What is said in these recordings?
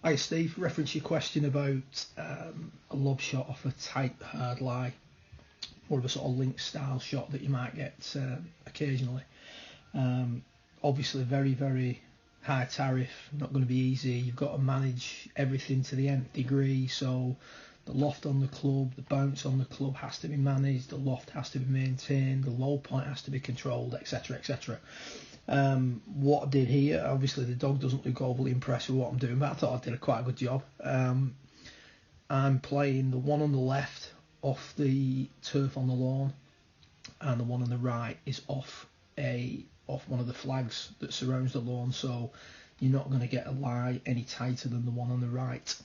Hi Steve, reference your question about a lob shot off a tight hard lie, more of a sort of link style shot that you might get occasionally. Obviously very, very high tariff, not going to be easy. You've got to manage everything to the nth degree, so the loft on the club, the bounce on the club has to be managed, the loft has to be maintained, the low point has to be controlled, etc, etc. What I did here, obviously the dog doesn't look overly impressed with what I'm doing, but I thought I did quite a good job. I'm playing the one on the left off the turf on the lawn, and the one on the right is off one of the flags that surrounds the lawn, so you're not going to get a lie any tighter than the one on the right.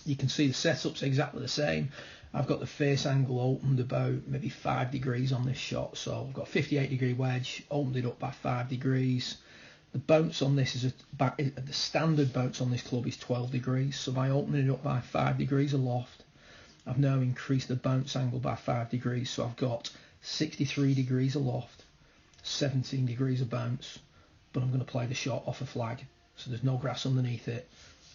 You can see the setup's exactly the same. I've got the face angle opened about maybe 5 degrees on this shot, so I've got a 58 degree wedge, opened it up by 5 degrees. The bounce on this is the standard bounce on this club is 12 degrees, so by opening it up by 5 degrees aloft, I've now increased the bounce angle by 5 degrees, so I've got 63 degrees aloft, 17 degrees of bounce, but I'm going to play the shot off a flag, so there's no grass underneath it.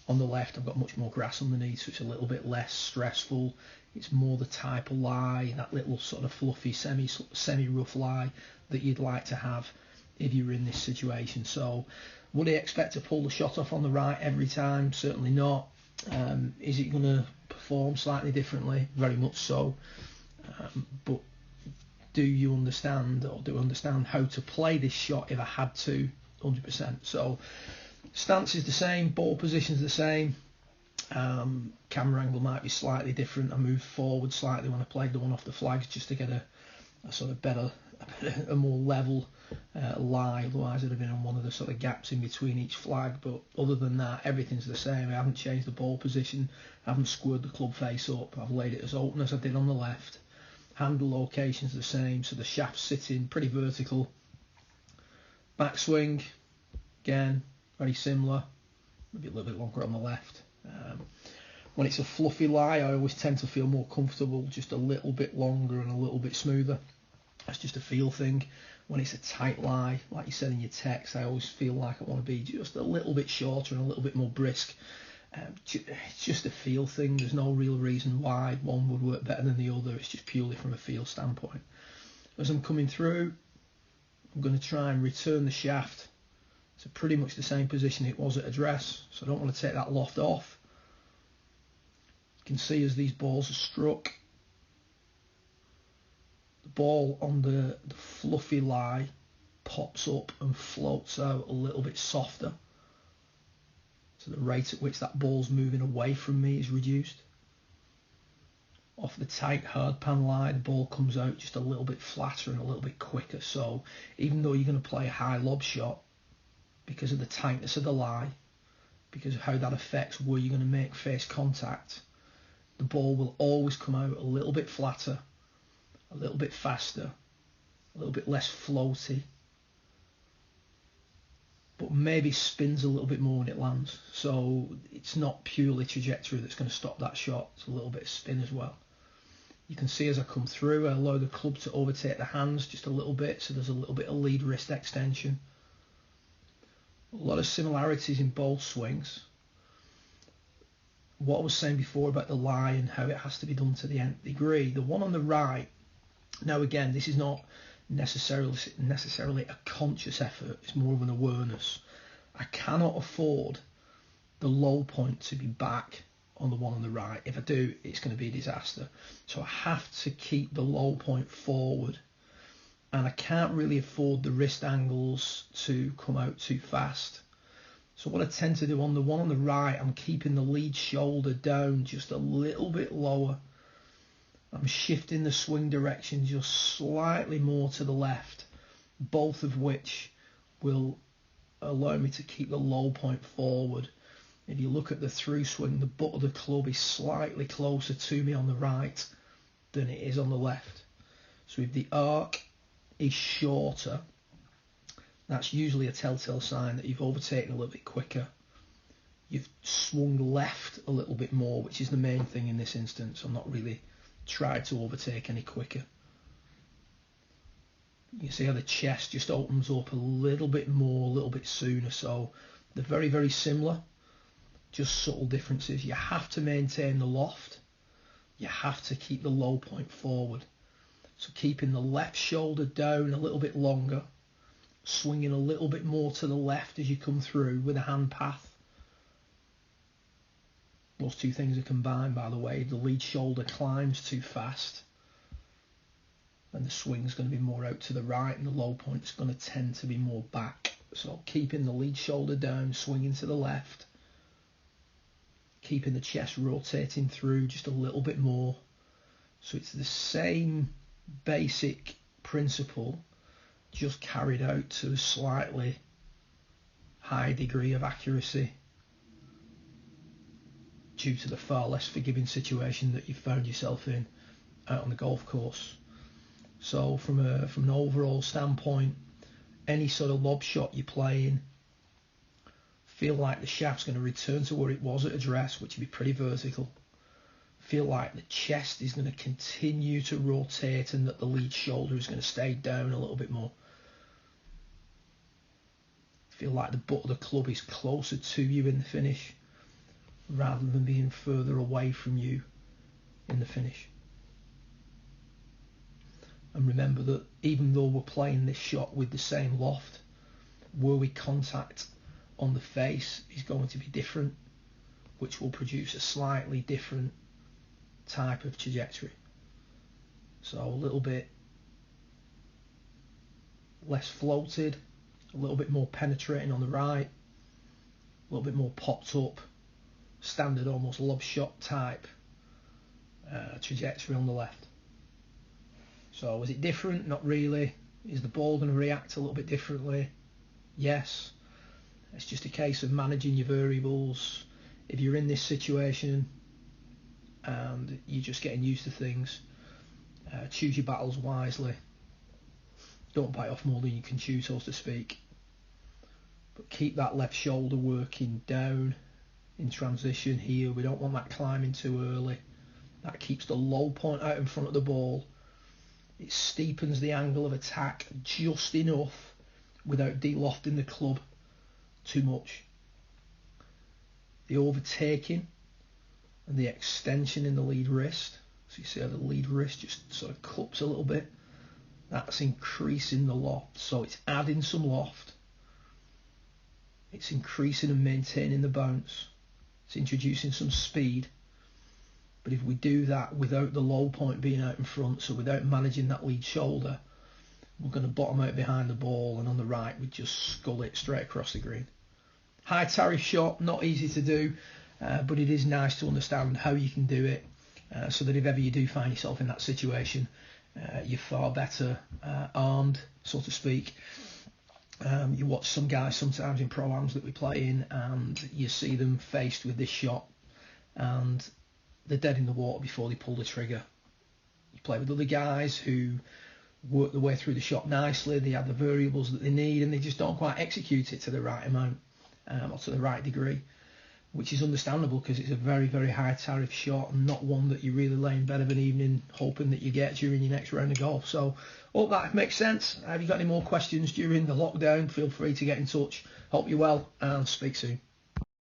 On the left I've got much more grass underneath, so it's a little bit less stressful. It's more the type of lie, that little sort of fluffy semi-rough lie that you'd like to have if you were in this situation. So would I expect to pull the shot off on the right every time? Certainly not. Is it going to perform slightly differently? Very much so. But do you understand, or do I understand how to play this shot if I had to? 100%. So stance is the same, ball position is the same, camera angle might be slightly different. I moved forward slightly when I played the one off the flags just to get a sort of better, a more level lie, otherwise it'd have been on one of the sort of gaps in between each flag. But other than that, everything's the same. I haven't changed the ball position, I haven't squared the club face up, I've laid it as open as I did on the left. Handle location's the same, so the shaft's sitting pretty vertical. Backswing, again, very similar, maybe a little bit longer on the left. When it's a fluffy lie, I always tend to feel more comfortable, just a little bit longer and a little bit smoother. That's just a feel thing. When it's a tight lie, like you said in your text, I always feel like I want to be just a little bit shorter and a little bit more brisk. It's just a feel thing. There's no real reason why one would work better than the other. It's just purely from a feel standpoint. As I'm coming through, I'm going to try and return the shaft to pretty much the same position it was at address, so I don't want to take that loft off. You can see as these balls are struck, the ball on the fluffy lie pops up and floats out a little bit softer, so the rate at which that ball's moving away from me is reduced. Off the tight hard pan lie, the ball comes out just a little bit flatter and a little bit quicker, so even though you're going to play a high lob shot, because of the tightness of the lie, because of how that affects where you're going to make face contact, the ball will always come out a little bit flatter, a little bit faster, a little bit less floaty, but maybe spins a little bit more when it lands. So it's not purely trajectory that's going to stop that shot, it's a little bit of spin as well. You can see as I come through, I allow the club to overtake the hands just a little bit, so there's a little bit of lead wrist extension. A lot of similarities in both swings. What I was saying before about the lie and how it has to be done to the nth degree, the one on the right, now again, this is not necessarily a conscious effort, it's more of an awareness. I cannot afford the low point to be back on the one on the right. If I do, it's going to be a disaster. So I have to keep the low point forward, and I can't really afford the wrist angles to come out too fast. So what I tend to do on the one on the right, I'm keeping the lead shoulder down just a little bit lower. I'm shifting the swing direction just slightly more to the left, both of which will allow me to keep the low point forward. If you look at the through swing, the butt of the club is slightly closer to me on the right than it is on the left. So if the arc is shorter, that's usually a telltale sign that you've overtaken a little bit quicker. You've swung left a little bit more, which is the main thing in this instance. I'm not really tried to overtake any quicker. You see how the chest just opens up a little bit more, a little bit sooner. So they're very, very similar. just subtle differences. You have to maintain the loft. You have to keep the low point forward. So keeping the left shoulder down a little bit longer, swinging a little bit more to the left as you come through with a hand path. Those two things are combined, by the way. The lead shoulder climbs too fast, and the swing's going to be more out to the right, and the low point's going to tend to be more back. So keeping the lead shoulder down, swinging to the left, keeping the chest rotating through just a little bit more. So it's the same basic principle, just carried out to a slightly high degree of accuracy due to the far less forgiving situation that you found yourself in out on the golf course. So from an overall standpoint, any sort of lob shot you're playing, feel like the shaft's going to return to where it was at address, which would be pretty vertical. Feel like the chest is going to continue to rotate and that the lead shoulder is going to stay down a little bit more. Feel like the butt of the club is closer to you in the finish rather than being further away from you in the finish. And remember that even though we're playing this shot with the same loft, where we contact on the face is going to be different, which will produce a slightly different type of trajectory. So a little bit less floated, a little bit more penetrating on the right, a little bit more popped up, standard almost lob shot type trajectory on the left. So is it different? Not really. Is the ball going to react a little bit differently? Yes. It's just a case of managing your variables. If you're in this situation and you're just getting used to things, choose your battles wisely. Don't bite off more than you can chew, so to speak. But keep that left shoulder working down in transition here. We don't want that climbing too early. That keeps the low point out in front of the ball. It steepens the angle of attack just enough without de-lofting the club too much. The overtaking and the extension in the lead wrist, so you see how the lead wrist just sort of cups a little bit, that's increasing the loft. So it's adding some loft, it's increasing and maintaining the bounce, it's introducing some speed. But if we do that without the low point being out in front, so without managing that lead shoulder, we're going to bottom out behind the ball, and on the right we just scull it straight across the green. High tariff shot, not easy to do, but it is nice to understand how you can do it, so that if ever you do find yourself in that situation, you're far better armed, so to speak. You watch some guys sometimes in pro-ams that we play in, and you see them faced with this shot, and they're dead in the water before they pull the trigger. You play with other guys who work their way through the shot nicely, they have the variables that they need, and they just don't quite execute it to the right amount, or to the right degree, which is understandable because it's a very, very high tariff shot and not one that you really lay in bed of an evening hoping that you get during your next round of golf. So hope that makes sense. Have you got any more questions during the lockdown? Feel free to get in touch. Hope you're well, and speak soon.